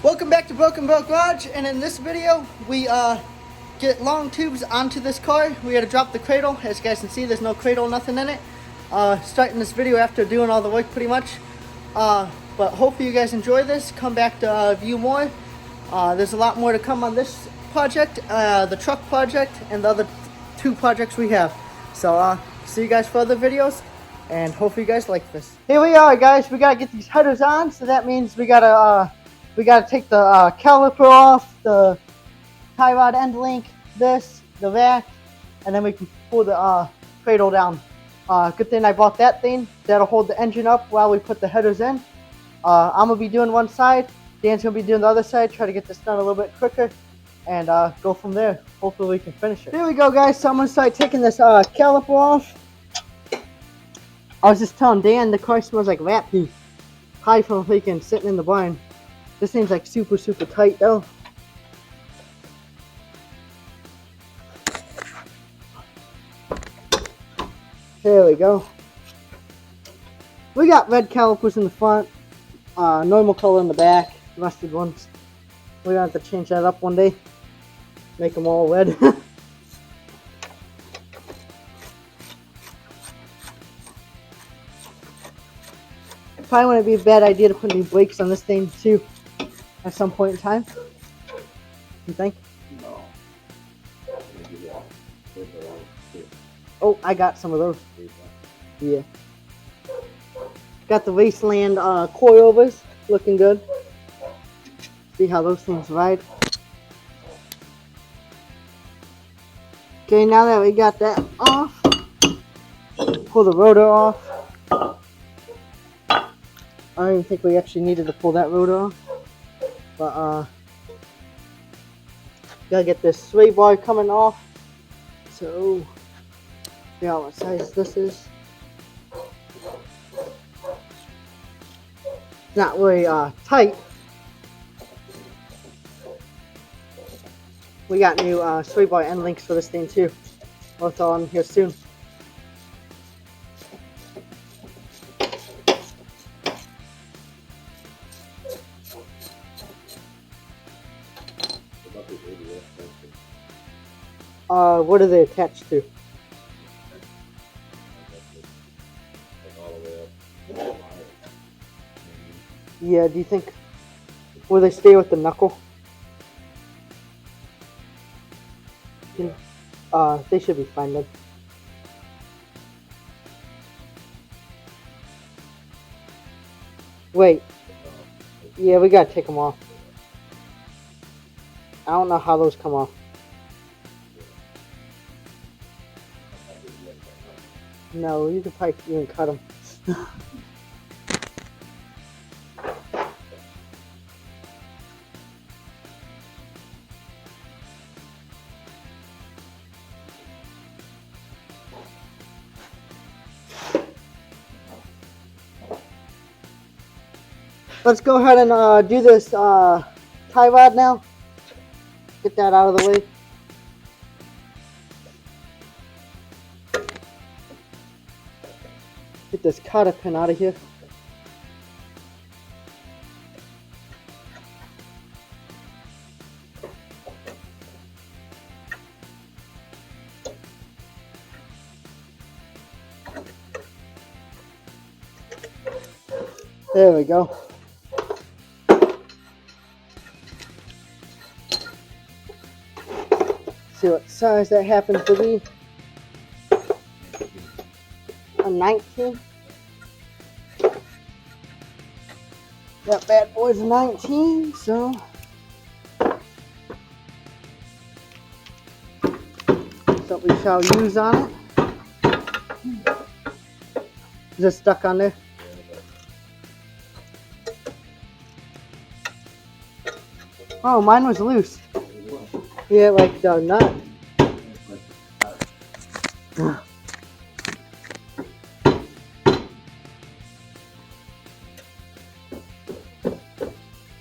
Welcome back to Broken Boat Garage, and in this video we get long tubes onto this car. We had to drop the cradle. As you guys can see, there's no cradle, nothing in it. Starting this video after doing all the work pretty much. But hopefully you guys enjoy this. Come back to view more. There's a lot more to come on this project, the truck project, and the other two projects we have. So see you guys for other videos, and hopefully you guys like this. Here we are, guys. We gotta get these headers on, so that means we gotta take the caliper off, the tie rod end link, the vac, and then we can pull the cradle down. Good thing I bought that thing. That'll hold the engine up while we put the headers in. I'm going to be doing one side. Dan's going to be doing the other side. Try to get this done a little bit quicker and go from there. Hopefully we can finish it. Here we go, guys. So I'm going to start taking this caliper off. I was just telling Dan the car smells like rat pee. Probably from freaking sitting in the barn. This thing's like super tight though. There we go. We got red calipers in the front, normal color in the back, rusted ones. We're gonna have to change that up one day, make them all red. Probably wouldn't be a bad idea to put new brakes on this thing too at some point in time. You think? No. Oh, I got some of those. Yeah. Got the Wasteland coilovers, looking good. See how those things ride. Okay, now that we got that off, pull the rotor off. I don't even think we actually needed to pull that rotor off. But gotta get this sway bar coming off. So see how what size this is. It's not really tight. We got new sway bar end links for this thing too. Both on here soon. What are they attached to? Yeah, do you think, will they stay with the knuckle? They should be fine then. Wait. Yeah, we gotta take them off. I don't know how those come off. No, you can probably even cut them. Let's go ahead and do this tie rod now. Get that out of the way. Get this cotter pin out of here. There we go. See what size that happens to be. A 19. That bad boy's a 19, so that's what we shall use on it. Is it stuck on there? Oh, mine was loose. Yeah, like the nut.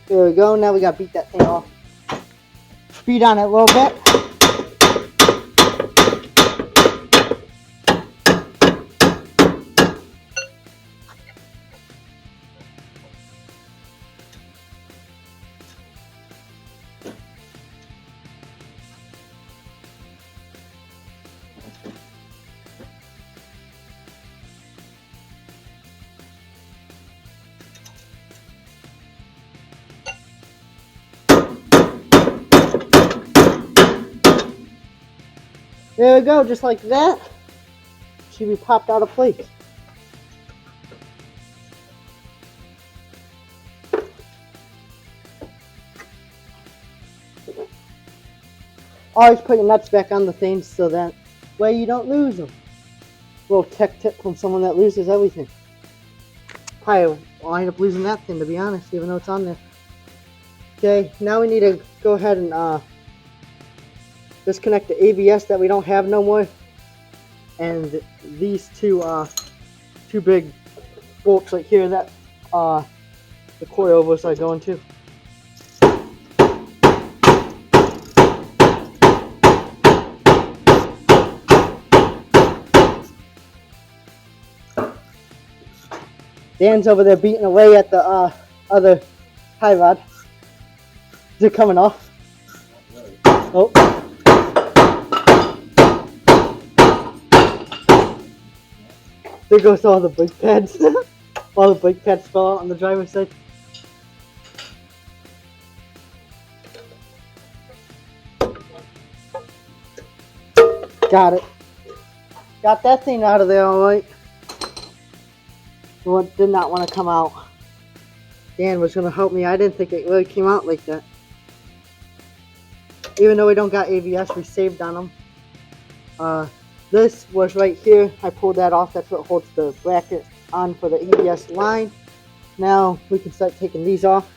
There we go. Now we gotta beat that thing off. Beat on it a little bit. There we go, just like that. Should be popped out of place. Always put your nuts back on the things so that way you don't lose them. Little tech tip from someone that loses everything. Probably will end up losing that thing, to be honest, even though it's on there. Okay, now we need to go ahead and disconnect the ABS that we don't have no more, and these two big bolts right here that the coilovers are going to. Dan's over there beating away at the other tie rod. Is it coming off? Oh. There goes all the brake pads. All the brake pads fell out on the driver's side. Got it. Got that thing out of there alright. What did not want to come out. Dan was going to help me. I didn't think it really came out like that. Even though we don't got ABS, we saved on them. This was right here. I pulled that off. That's what holds the bracket on for the ABS line. Now we can start taking these off.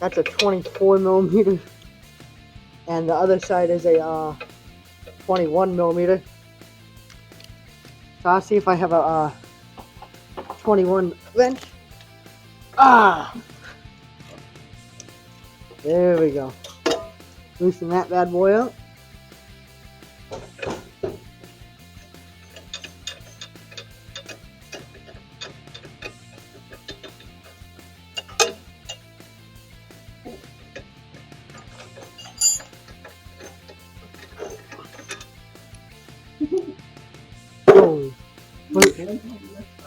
That's a 24 millimeter. And the other side is a 21 millimeter. So I'll see if I have a 21 wrench. There we go. Loosen that bad boy up.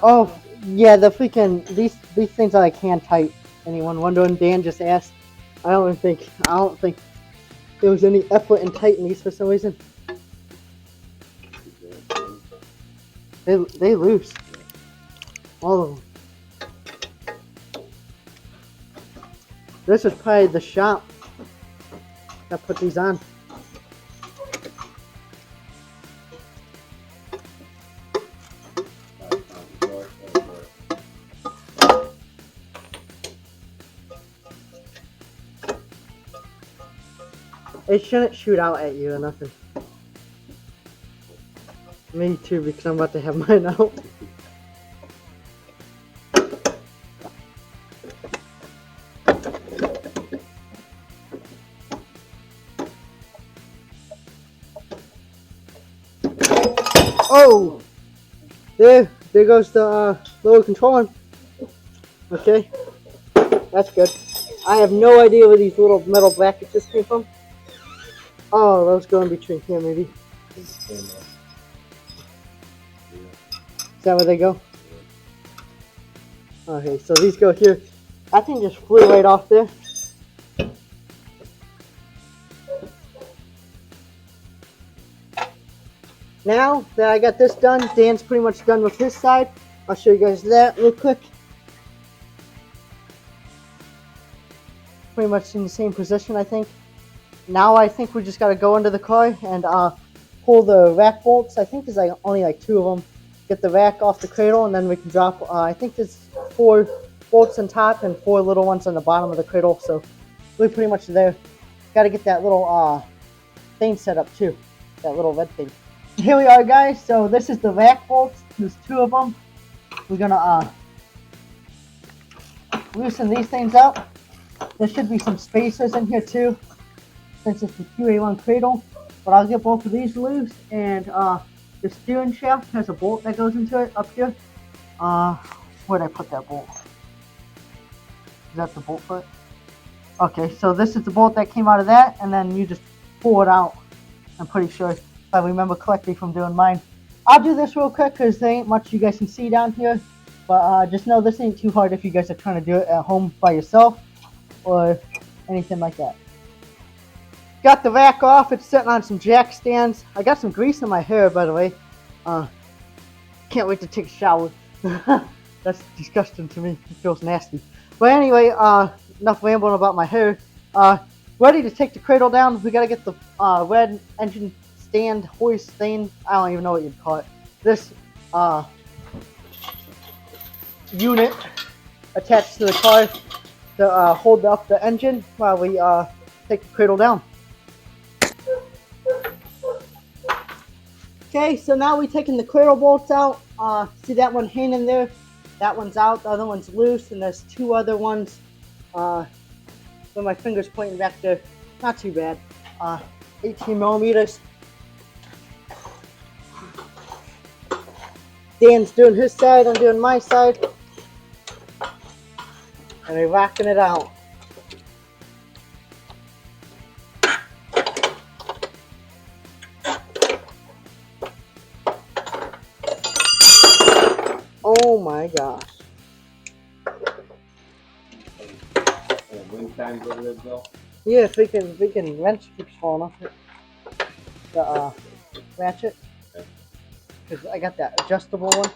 Oh, yeah, the freaking these things are like hand tight. Anyone wondering? Dan just asked. I don't think there was any effort in tightening these for some reason. They loose. All of them. This is probably the shop that put these on. It shouldn't shoot out at you or nothing. Me too, because I'm about to have mine out. Oh! There goes the lower control arm. Okay, that's good. I have no idea where these little metal brackets just came from. Oh, those go in between here, maybe. Is that where they go? Okay, so these go here. That thing just flew right off there. Now that I got this done, Dan's pretty much done with his side. I'll show you guys that real quick. Pretty much in the same position, I think. Now I think we just got to go into the car and pull the rack bolts. I think there's like only like 2 of them. Get the rack off the cradle, and then we can drop, I think there's 4 bolts on top and 4 little ones on the bottom of the cradle. So we're pretty much there. Got to get that little thing set up too. That little red thing. Here we are, guys. So this is the rack bolts. There's 2 of them. We're going to loosen these things up. There should be some spacers in here too, since it's the QA1 cradle, but I'll get both of these loose, and the steering shaft has a bolt that goes into it up here. Where'd I put that bolt? Is that the bolt foot? Okay, so this is the bolt that came out of that, and then you just pull it out. I'm pretty sure, if I remember correctly from doing mine. I'll do this real quick because there ain't much you guys can see down here, but just know this ain't too hard if you guys are trying to do it at home by yourself or anything like that. got the rack off. It's sitting on some jack stands. I got some grease in my hair, by the way. Can't wait to take a shower. That's disgusting to me. It feels nasty. But anyway, enough rambling about my hair. Ready to take the cradle down. We gotta get the red engine stand hoist thing. I don't even know what you'd call it. This unit attached to the car to hold up the engine while we take the cradle down. Okay, so now we're taking the cradle bolts out. See that one hanging there? That one's out, the other one's loose, and there's two other ones with my fingers pointing back there. Not too bad. 18 millimeters. Dan's doing his side, I'm doing my side. And we're rocking it out. Oh my gosh. Yeah, if we can wrench keeps falling off it. The ratchet. Because I got that adjustable one.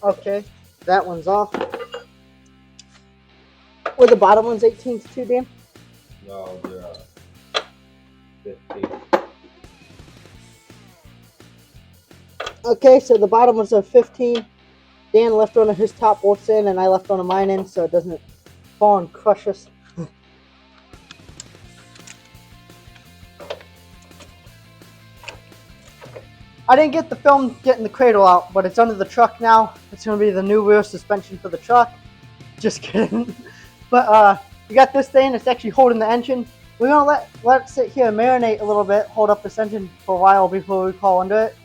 Okay, that one's off. Were the bottom ones 18s too, Dan? No, they're 15. Okay, so the bottom ones are 15. Dan left one of his top bolts in, and I left one of mine in, so it doesn't fall and crush us. I didn't get the film getting the cradle out, but it's under the truck now. It's going to be the new rear suspension for the truck. Just kidding. But we got this thing. It's actually holding the engine. We're going to let it sit here and marinate a little bit, hold up this engine for a while before we crawl under it.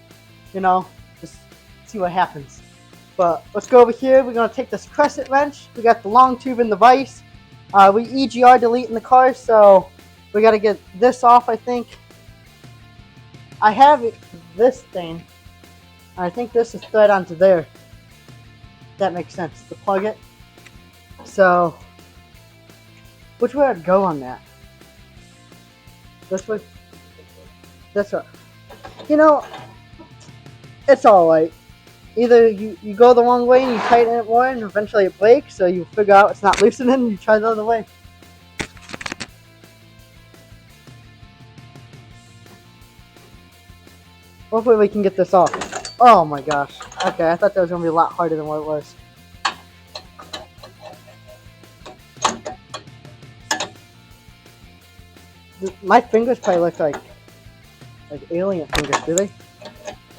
You know, just see what happens. But let's go over here. We're going to take this crescent wrench. We got the long tube in the vise. We EGR deleting the car, so we got to get this off, I think. I have this thing. I think this is thread onto there. That makes sense to plug it. So, which way I'd go on that? This way? This way. You know, it's alright. Either you go the wrong way and you tighten it more and eventually it breaks, so you figure out it's not loosening and you try the other way. Hopefully we can get this off. Oh my gosh. Okay, I thought that was going to be a lot harder than what it was. My fingers probably look like alien fingers, do they?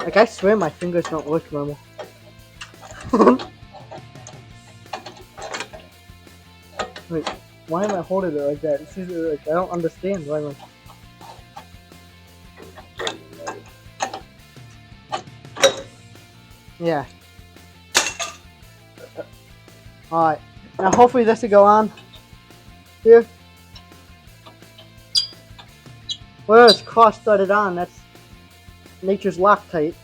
Like, I swear my fingers don't look normal. Wait, why am I holding it like that? It's easy, like, I don't understand why I'm like... Yeah. Alright. Now hopefully this will go on. Here. Where it's cross-threaded on, that's nature's Loctite.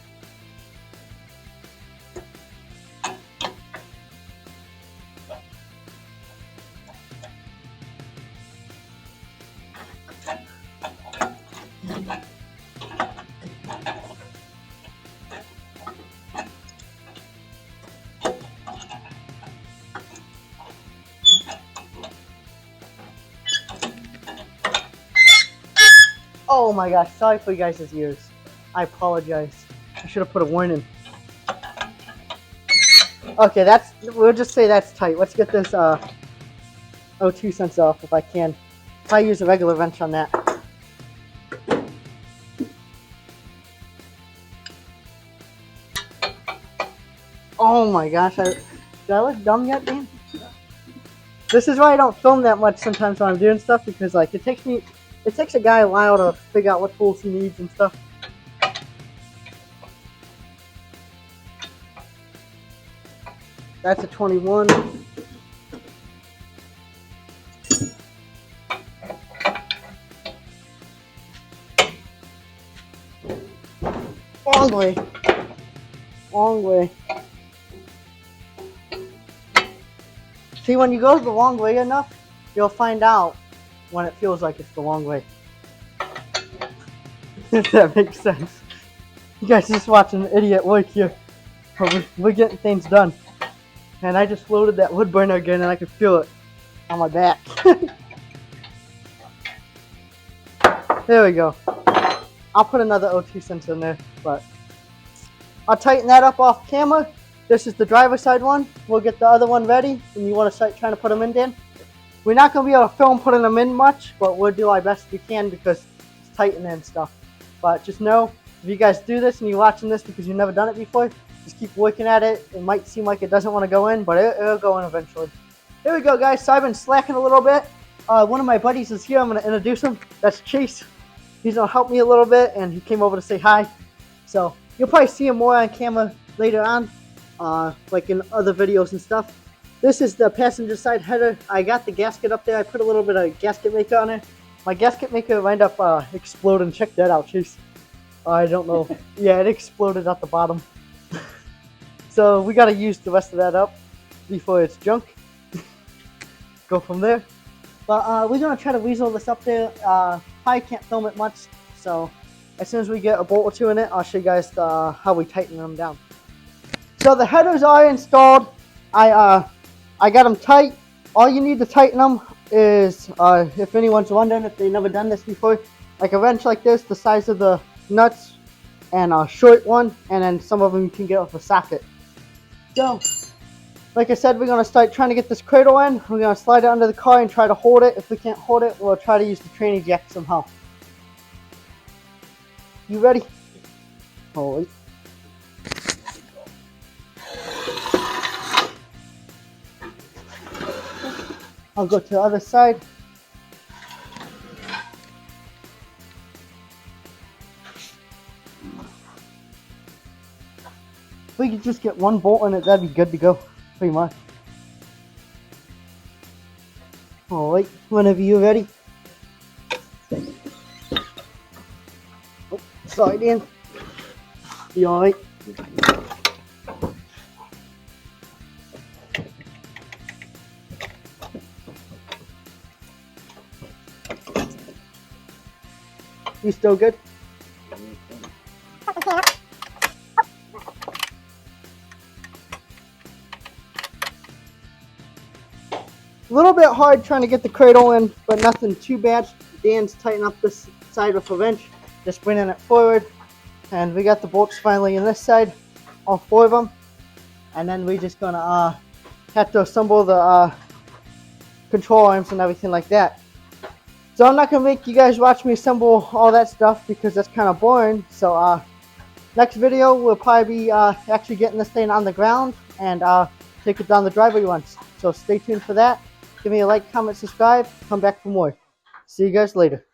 Oh my gosh, sorry for you guys' ears. I apologize. I should have put a warning. Okay, we'll just say that's tight. Let's get this 0.2 cents off if I can. If I use a regular wrench on that. Oh my gosh, did I look dumb yet, Dan? This is why I don't film that much sometimes when I'm doing stuff, because like it takes a guy a while to figure out what tools he needs and stuff. That's a 21. Long way. Long way. See, when you go the long way enough, you'll find out when it feels like it's the long way. If that makes sense. You guys just watching an idiot work here. But we're getting things done. And I just loaded that wood burner again and I can feel it on my back. There we go. I'll put another O2 sensor in there, but I'll tighten that up off camera. This is the driver's side one. We'll get the other one ready, and you want to start trying to put them in, Dan? We're not going to be able to film putting them in much, but we'll do our best we can because it's tightening and stuff. But just know, if you guys do this and you're watching this because you've never done it before, just keep working at it. It might seem like it doesn't want to go in, but it'll go in eventually. Here we go, guys. So I've been slacking a little bit. One of my buddies is here. I'm going to introduce him. That's Chase. He's going to help me a little bit, and he came over to say hi. So you'll probably see him more on camera later on, like in other videos and stuff. This is the passenger side header. I got the gasket up there. I put a little bit of gasket maker on it. My gasket maker wound up exploding. Check that out, Chase. I don't know. Yeah, it exploded at the bottom. So we got to use the rest of that up before it's junk. Go from there. But we're going to try to weasel this up there. Probably can't film it much. So as soon as we get a bolt or two in it, I'll show you guys how we tighten them down. So the headers are installed. I got them tight. All you need to tighten them is, if anyone's wondering if they've never done this before, like a wrench like this, the size of the nuts, and a short one, and then some of them you can get off a socket. So, like I said, we're going to start trying to get this cradle in. We're going to slide it under the car and try to hold it. If we can't hold it, we'll try to use the tranny jack somehow. You ready? Hold it. I'll go to the other side. If we could just get one bolt in it, that'd be good to go, pretty much. Alright, whenever you're ready. Oh, sorry, Dan. You alright? You still good? A little bit hard trying to get the cradle in, but nothing too bad. Dan's tightening up this side with a wrench, just bringing it forward. And we got the bolts finally in this side, all 4 of them. And then we're just gonna have to assemble the control arms and everything like that. So I'm not going to make you guys watch me assemble all that stuff because that's kind of boring. So next video we'll probably be actually getting this thing on the ground and take it down the driveway once. So stay tuned for that. Give me a like, comment, subscribe. Come back for more. See you guys later.